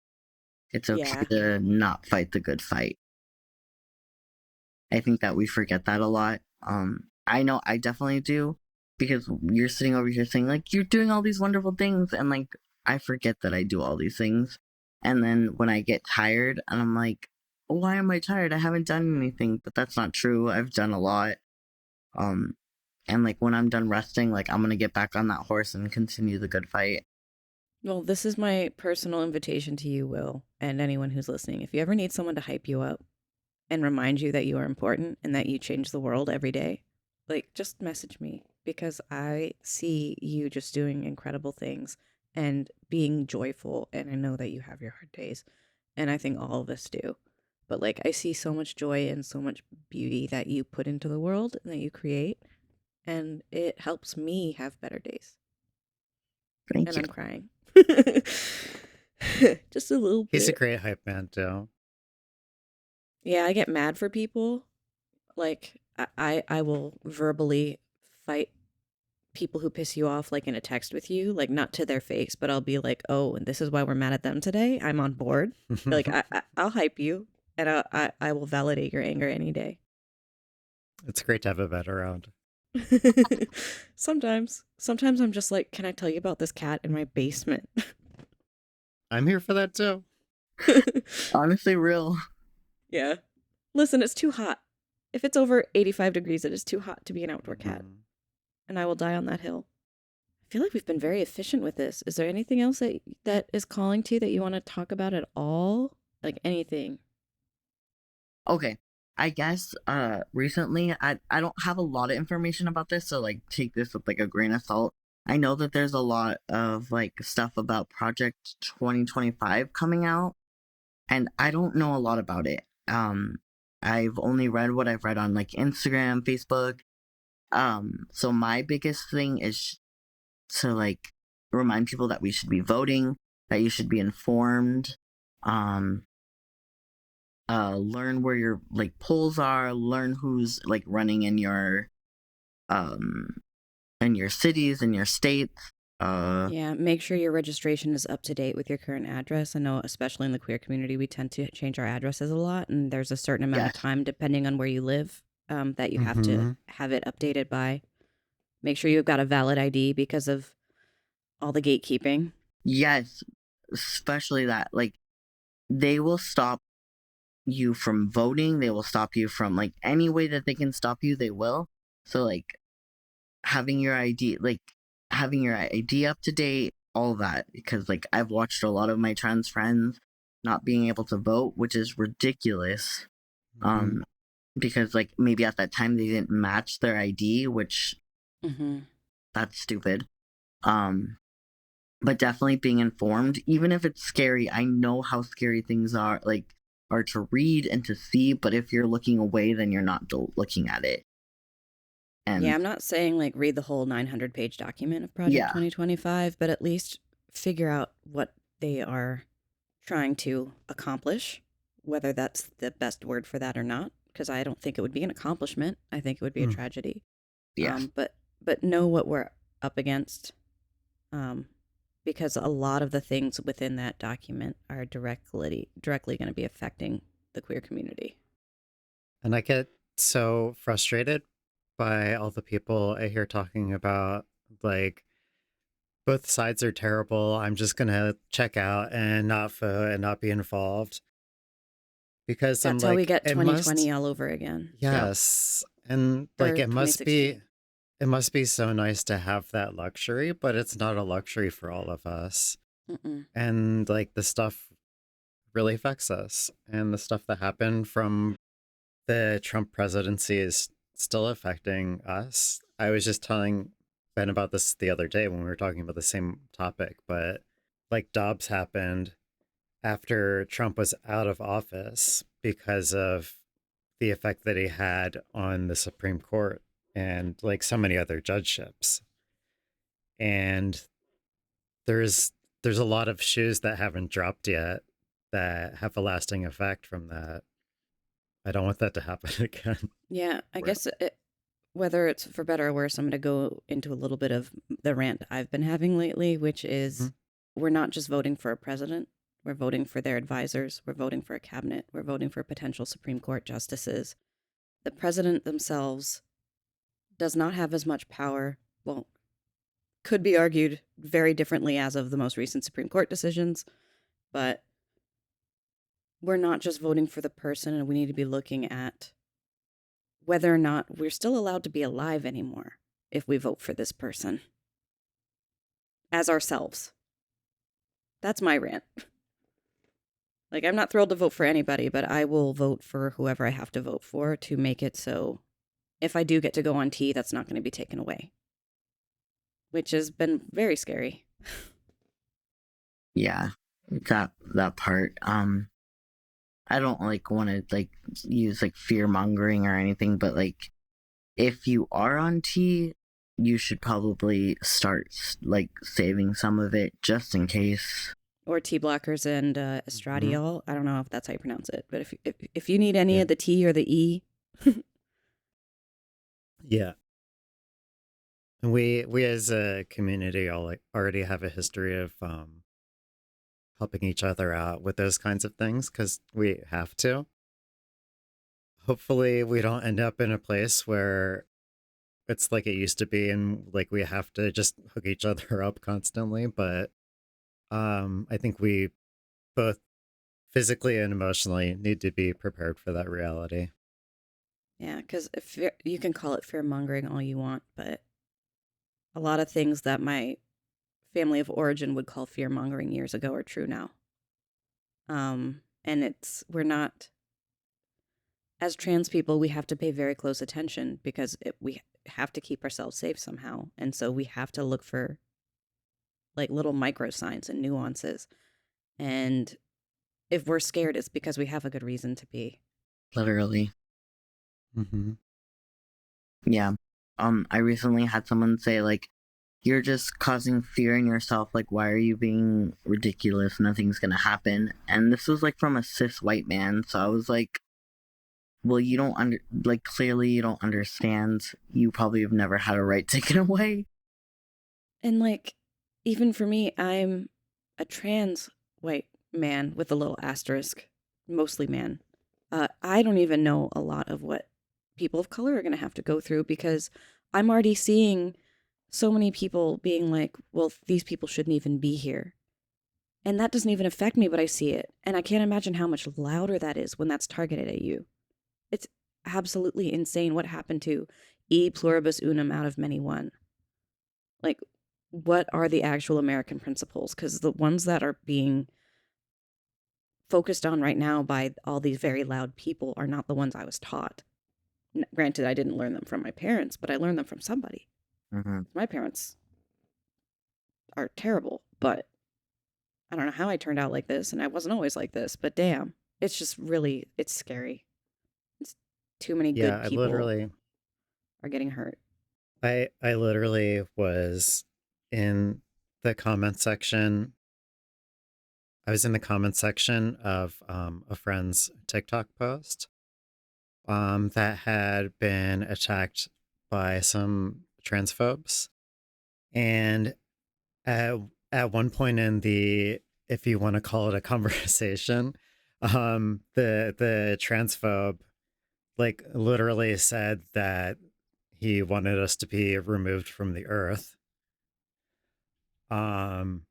It's okay Yeah. to not fight the good fight. I think that we forget that a lot. I know I definitely do, because you're sitting over here saying like you're doing all these wonderful things, and like I forget that I do all these things, and then when I get tired, and I'm like, why am I tired? I haven't done anything, but that's not true. I've done a lot. Um, and like when I'm done resting, like I'm gonna get back on that horse and continue the good fight. Well, this is my personal invitation to you, Will, and anyone who's listening. If you ever need someone to hype you up and remind you that you are important and that you change the world every day, like, just message me, because I see you just doing incredible things and being joyful. And I know that you have your hard days, and I think all of us do. But, like, I see so much joy and so much beauty that you put into the world and that you create, and it helps me have better days. Thank And you. I'm crying. Just a little He's a bit. great hype man, too. Yeah, I get mad for people. Like, I will verbally fight people who piss you off, like, in a text with you, like, not to their face, but I'll be like, oh, and this is why we're mad at them today. I'm on board. Like, I'll hype you, and I will validate your anger any day. It's great to have a vet around. Sometimes I'm just like, can I tell you about this cat in my basement? I'm here for that, too. Honestly, real. Yeah. Listen, it's too hot. If it's over 85 degrees, it is too hot to be an outdoor cat, and I will die on that hill. I feel like we've been very efficient with this. Is there anything else that is calling to you that you want to talk about at all? Like, anything? Okay. I guess recently I don't have a lot of information about this, so like take this with like a grain of salt. I know that there's a lot of like stuff about Project 2025 coming out, and I don't know a lot about it. I've only read what I've read on like Instagram, Facebook. So my biggest thing is to like remind people that we should be voting, that you should be informed. Um, Learn where your like polls are, learn who's like running um in your cities, in your states. Yeah, make sure your registration is up to date with your current address. I know, especially in the queer community, we tend to change our addresses a lot, and there's a certain amount of Yes. time, depending on where you live, that you have to have it updated by. Make sure you've got a valid ID because of all the gatekeeping. Yes, especially that like they will stop you from voting, they will stop you from like any way that they can stop you, they will. So like having your ID like having your ID up to date, all that, because like I've watched a lot of my trans friends not being able to vote, which is ridiculous. Um because like maybe at that time they didn't match their ID, which Mm-hmm. that's stupid. Um, but definitely being informed, even if it's scary. I know how scary things are, like, are to read and to see, but if you're looking away, then you're not looking at it. Yeah, And I'm not saying like read the whole 900-page document of Project yeah, 2025, but at least figure out what they are trying to accomplish, whether that's the best word for that or not, because I don't think it would be an accomplishment. I think it would be a Mm. tragedy. yeah, But know what we're up against, um, because a lot of the things within that document are directly going to be affecting the queer community. And I get so frustrated by all the people I hear talking about, like, both sides are terrible. I'm just going to check out and not vote and not be involved. Because I'm That's how we like, get it 2020 must, all over again, yeah, yes. And like, or 2016. it must be so nice to have that luxury, but it's not a luxury for all of us. Mm-mm. And like, the stuff really affects us. And the stuff that happened from the Trump presidency is still affecting us. I was just telling Ben about this the other day when we were talking about the same topic, but like Dobbs happened after Trump was out of office because of the effect that he had on the Supreme Court and like so many other judgeships. And there's there's a lot of shoes that haven't dropped yet that have a lasting effect from that. I don't want that to happen again. Yeah, I right, guess whether it's for better or worse, I'm going to go into a little bit of the rant I've been having lately, which is we're not just voting for a president. We're voting for their advisors. We're voting for a cabinet. We're voting for potential Supreme Court justices. The president themselves does not have as much power. Well, could be argued very differently as of the most recent Supreme Court decisions, but we're not just voting for the person, and we need to be looking at whether or not we're still allowed to be alive anymore if we vote for this person as ourselves. That's my rant. Like, I'm not thrilled to vote for anybody, but I will vote for whoever I have to vote for to make it so if I do get to go on T, that's not going to be taken away, which has been very scary. yeah. That part. I don't like want to like use like fear mongering or anything, but like if you are on T, you should probably start like saving some of it just in case. Or T blockers and Mhm. estradiol. I don't know if that's how you pronounce it, but if you need any Yeah. of the T or the E, Yeah. And we as a community all like already have a history of helping each other out with those kinds of things because we have to. Hopefully we don't end up in a place where it's like it used to be and like we have to just hook each other up constantly, but I think we both physically and emotionally need to be prepared for that reality. yeah, because you can call it fear mongering all you want, but a lot of things that my family of origin would call fear mongering years ago are true now. And we're not, as trans people, we have to pay very close attention because we have to keep ourselves safe somehow. And so we have to look for like little micro signs and nuances. And if we're scared, it's because we have a good reason to be. Literally. Mm-hmm. Yeah. I recently had someone say like, you're just causing fear in yourself. Like, why are you being ridiculous? Nothing's gonna happen. And this was like from a cis white man. So I was like, well, you don't like, clearly you don't understand. You probably have never had a right taken away. And like, even for me, I'm a trans white man with a little asterisk, mostly man. I don't even know a lot of what people of color are going to have to go through because I'm already seeing so many people being like, well, these people shouldn't even be here. And that doesn't even affect me, but I see it. And I can't imagine how much louder that is when that's targeted at you. It's absolutely insane what happened to e pluribus unum out of many one. Like, what are the actual American principles? Because the ones that are being focused on right now by all these very loud people are not the ones I was taught. Granted, I didn't learn them from my parents, but I learned them from somebody. Mm-hmm. My parents are terrible, but I don't know how I turned out like this, and I wasn't always like this, but damn, it's just really, it's scary. It's too many Yeah, good people are getting hurt. I literally was in the comment section. I was in the comment section of a friend's TikTok post that had been attacked by some transphobes. And at, at one point in the, if you want to call it a conversation, the transphobe like literally said that he wanted us to be removed from the earth. Um,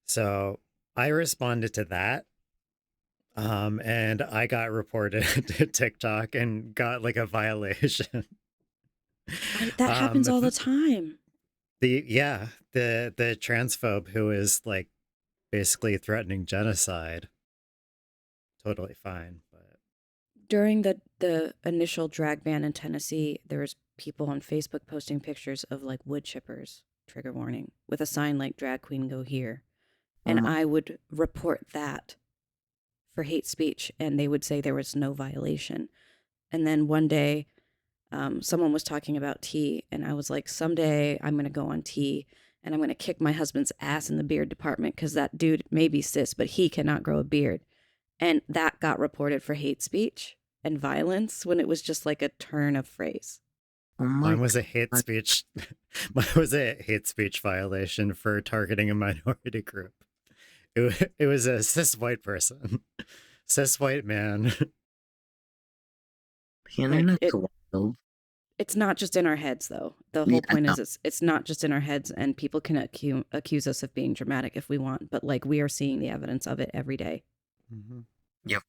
so I responded to that. And I got reported to TikTok and got like a violation. That happens all the The, time. the transphobe who is like basically threatening genocide, totally fine. But During the initial drag ban in Tennessee, there was people on Facebook posting pictures of like wood chippers, trigger warning, with a sign like drag queen go here. Oh And my. I would report that for hate speech, and they would say there was no violation. And then one day, someone was talking about tea, and I was like, someday I'm going to go on tea, and I'm going to kick my husband's ass in the beard department because that dude may be cis, but he cannot grow a beard. And that got reported for hate speech and violence when it was just like a turn of phrase. Oh my mine was a hate God. speech. Mine was a hate speech violation for targeting a minority group. It was a cis white person, cis white man. The Like internet's wild. it's not just in our heads, though. The Yeah, whole point no. is it's not just in our heads, and people can accuse us of being dramatic if we want, but like we are seeing the evidence of it every day. Mhm. Yep.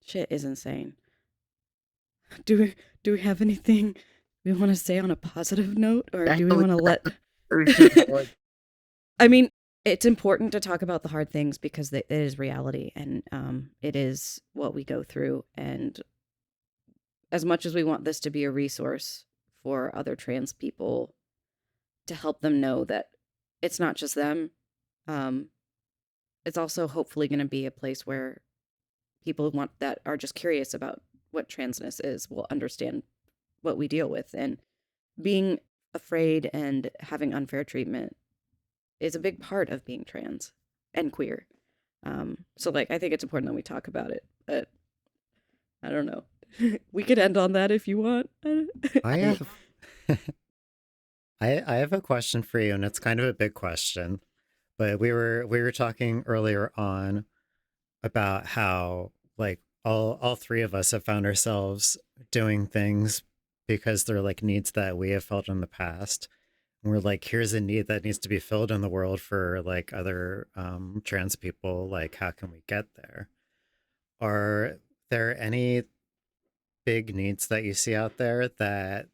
Shit is insane. Do we have anything we want to say on a positive note, or I do we know want to let? it's just like, I mean, it's important to talk about the hard things because it is reality, and it is what we go through. And as much as we want this to be a resource for other trans people to help them know that it's not just them, um, it's also hopefully going to be a place where people want that are just curious about what transness is will understand what we deal with, and being afraid and having unfair treatment is a big part of being trans and queer. So like I think it's important that we talk about it, but I don't know. We could end on that if you want. I I, have I have a question for you, and it's kind of a big question. But we were talking earlier on about how like all three of us have found ourselves doing things because they're like needs that we have felt in the past. And we're like, here's a need that needs to be filled in the world for like other trans people. Like, how can we get there? Are there any big needs that you see out there that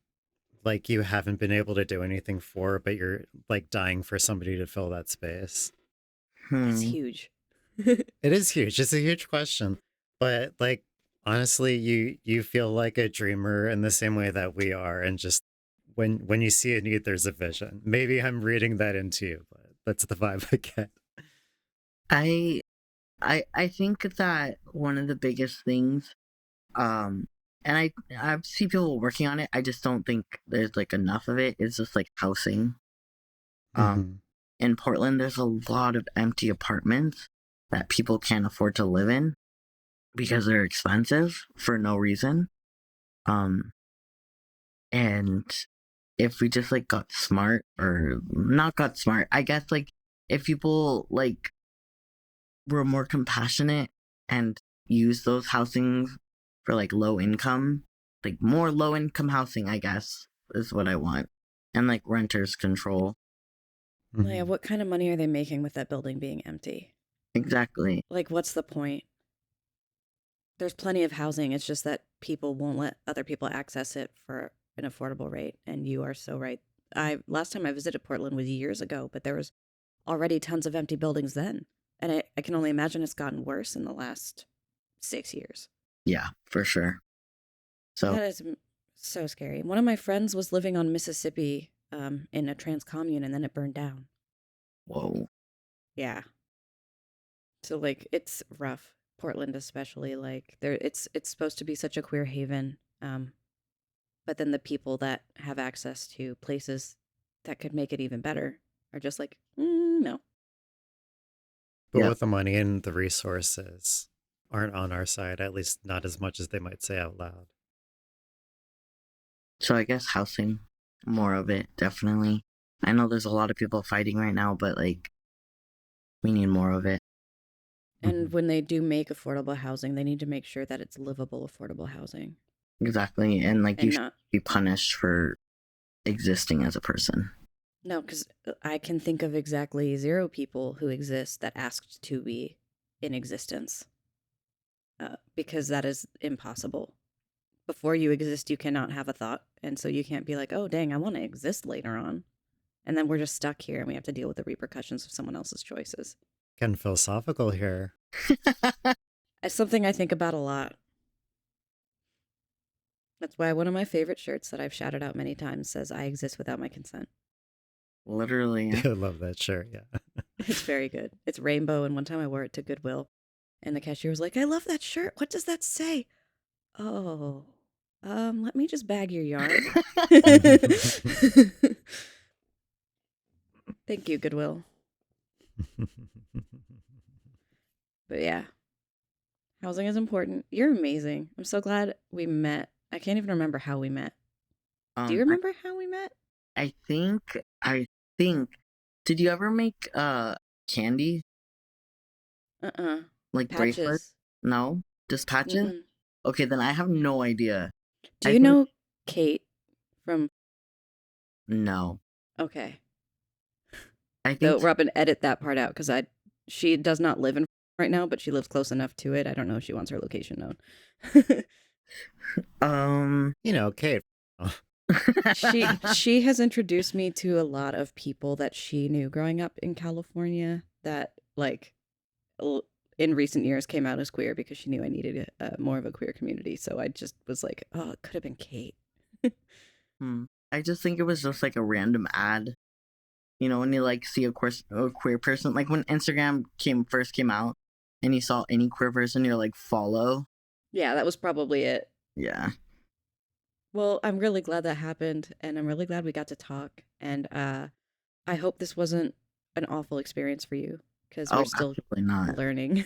like you haven't been able to do anything for, but you're like dying for somebody to fill that space? It's hmm. huge. It is huge. It's a huge question. But like honestly, you feel like a dreamer in the same way that we are, and just when you see a need, there's a vision. Maybe I'm reading that into you, but that's the vibe I get. I I think that one of the biggest things, and I see people working on it. I just don't think there's like enough of it. It's just like housing. Um, Hmm. in Portland, there's a lot of empty apartments that people can't afford to live in because they're expensive for no reason. Um, and if we just like got smart or not got smart, I guess like if people like were more compassionate and use those housings for like low income, like more low income housing, I guess is what I want, and like renters control. Yeah, Hmm. what kind of money are they making with that building being empty? Exactly. Like, what's the point? There's plenty of housing. It's just that people won't let other people access it for an affordable rate. And you are so right. I last time I visited Portland was years ago, but there was already tons of empty buildings then. And I can only imagine it's gotten worse in the last 6 years. Yeah, for sure. So That is So scary. One of my friends was living on Mississippi in a trans commune, and then it burned down. Whoa. Yeah. So like it's rough. Portland especially, like there it's supposed to be such a queer haven. But then the people that have access to places that could make it even better are just like, no. But Yeah. with the money and the resources aren't on our side, at least not as much as they might say out loud. So I guess housing, more of it, definitely. I know there's a lot of people fighting right now, but like, we need more of it. And when they do make affordable housing, they need to make sure that it's livable, affordable housing. Exactly. And like, you And should not, be punished for existing as a person. no, because I can think of exactly 0 people who exist that asked to be in existence. Because that is impossible. Before you exist, you cannot have a thought. And so you can't be like, oh, dang, I want to exist later on. And then we're just stuck here and we have to deal with the repercussions of someone else's choices. Getting philosophical here. It's something I think about a lot. That's why one of my favorite shirts that I've shouted out many times says, I exist without my consent. Literally. I love that shirt, yeah. It's very good. It's rainbow, and one time I wore it to Goodwill, and the cashier was like, I love that shirt. What does that say? Oh, let me just bag your yarn. Thank you, Goodwill. But yeah, housing is important. You're amazing. I'm so glad we met. I can't even remember how we met. Do you remember how we met? I think. Did you ever make candy? Like Patches. bracelets? No? Just patches? Mm-mm. Okay, then I have no idea. Do I you think- know Kate from... No. Okay. I So think Robin, edit that part out because she does not live in right now, but she lives close enough to it. I don't know if she wants her location known. You know, Kate. She has introduced me to a lot of people that she knew growing up in California that like in recent years came out as queer because she knew I needed more of a queer community. So I just was like, oh, it could have been Kate. I just think it was just like a random ad. You know, when you like see a queer person, like when Instagram first came out and you saw any queer person, you're like, follow. Yeah, that was probably it. Yeah. Well, I'm really glad that happened, and I'm really glad we got to talk. And I hope this wasn't an awful experience for you, because we're still absolutely not. learning.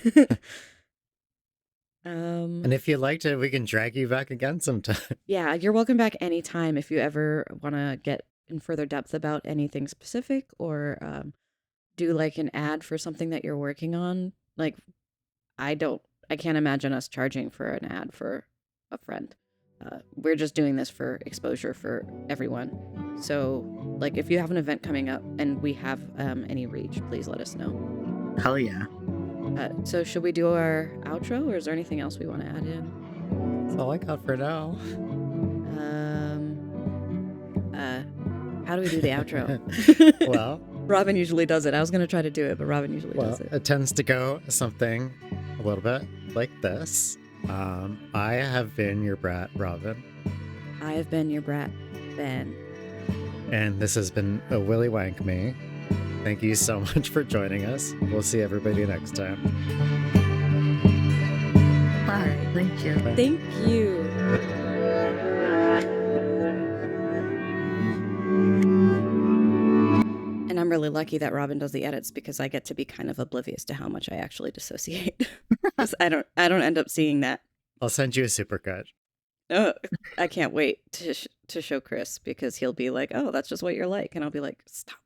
And if you liked it, we can drag you back again sometime. Yeah, you're welcome back anytime if you ever want to get in further depth about anything specific or do like an ad for something that you're working on. Like, I can't imagine us charging for an ad for a friend. We're just doing this for exposure for everyone. So, like, if you have an event coming up and we have any reach, please let us know. Hell yeah. So, should we do our outro, or is there anything else we want to add in? That's all I got for now. How do we do the outro? Well, Robin usually does it. I was going to try to do it, but Robin usually does it. It tends to go something a little bit like this. I have been your brat, Robin. I have been your brat, Ben. And this has been a Willy Wankme. Thank you so much for joining us. We'll see everybody next time. Bye. Thank you. Bye. Thank you. And I'm really lucky that Robin does the edits because I get to be kind of oblivious to how much I actually dissociate. 'Cause I don't end up seeing that. I'll send you a supercut. Oh, I can't wait to show Chris because he'll be like, "Oh, that's just what you're like," and I'll be like, "Stop."